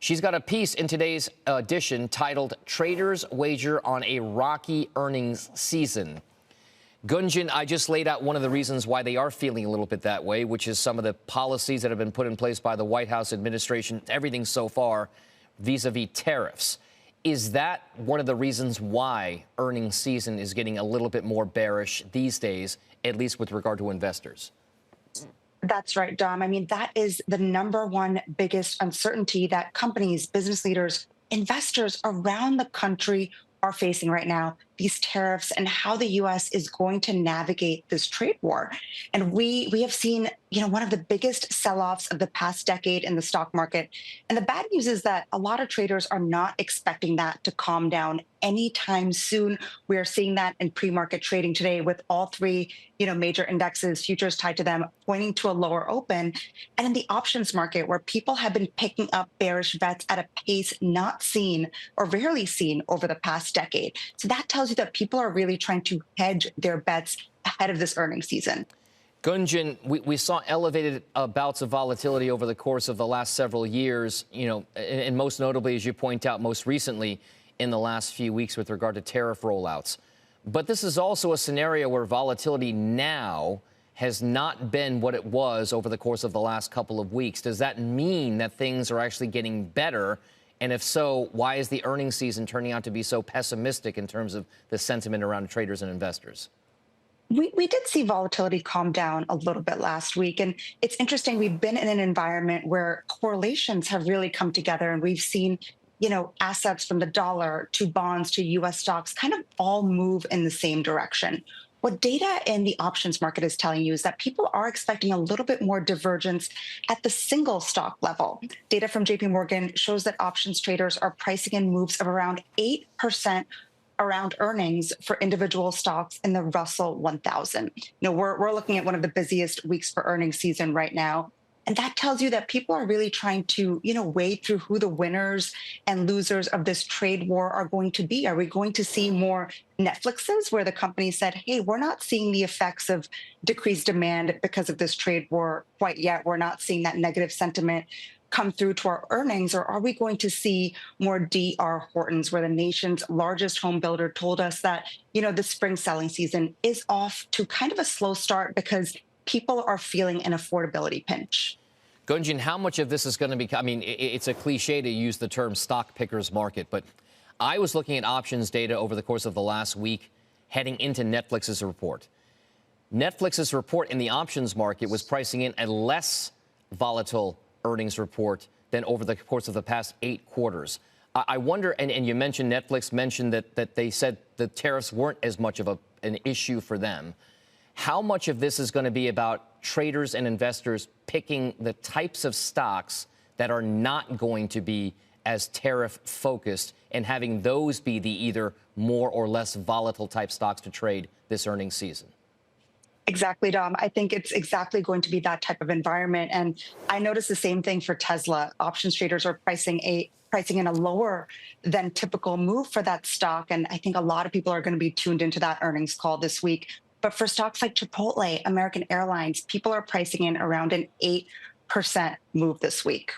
She's got a piece in today's edition titled Traders Wager on a Rocky Earnings Season. Gunjan, I just laid out one of the reasons why they are feeling a little bit that way, which is some of the policies that have been put in place by the White House administration, everything so far vis-a-vis tariffs. Is that one of the reasons why earnings season is getting a little bit more bearish these days, at least with regard to investors? That's right, Dom. I mean, that is the number one biggest uncertainty that companies, business leaders, investors around the country are facing right now, these tariffs and how the U.S. is going to navigate this trade war. And we have seen, one of the biggest sell-offs of the past decade in the stock market. And the bad news is that a lot of traders are not expecting that to calm down anytime soon. We are seeing that in pre-market trading today with all three, major indexes, futures tied to them, pointing to a lower open. And in the options market, where people have been picking up bearish bets at a pace not seen or rarely seen over the past decade. So that tells you that people are really trying to hedge their bets ahead of this earnings season. Gunjan, we saw elevated bouts of volatility over the course of the last several years, and most notably, as you point out, most recently in the last few weeks with regard to tariff rollouts. But this is also a scenario where volatility now has not been what it was over the course of the last couple of weeks. Does that mean that things are actually getting better? And if so, why is the earnings season turning out to be so pessimistic in terms of the sentiment around traders and investors? We did see volatility calm down a little bit last week. And it's interesting, we've been in an environment where correlations have really come together, and we've seen assets from the dollar to bonds to U.S. stocks kind of all move in the same direction. What data in the options market is telling you is that people are expecting a little bit more divergence at the single stock level. Data from JP Morgan shows that options traders are pricing in moves of around 8% around earnings for individual stocks in the Russell 1000. We're looking at one of the busiest weeks for earnings season right now. And that tells you that people are really trying to, wade through who the winners and losers of this trade war are going to be. Are we going to see more Netflixes where the company said, hey, we're not seeing the effects of decreased demand because of this trade war quite yet. We're not seeing that negative sentiment come through to our earnings? Or are we going to see more D.R. Hortons, where the nation's largest home builder told us that, the spring selling season is off to kind of a slow start because people are feeling an affordability pinch? Gunjan, how much of this is going to be, it's a cliche to use the term stock pickers market, but I was looking at options data over the course of the last week heading into Netflix's report. Netflix's report in the options market was pricing in a less volatile earnings report than over the course of the past 8 quarters. I wonder, and you mentioned Netflix mentioned that they said the tariffs weren't as much of an issue for them. How much of this is going to be about traders and investors picking the types of stocks that are not going to be as tariff focused and having those be the either more or less volatile type stocks to trade this earnings season? Exactly, Dom. I think it's exactly going to be that type of environment. And I noticed the same thing for Tesla. Options traders are pricing in a lower than typical move for that stock. And I think a lot of people are going to be tuned into that earnings call this week. But for stocks like Chipotle, American Airlines, people are pricing in around an 8% move this week.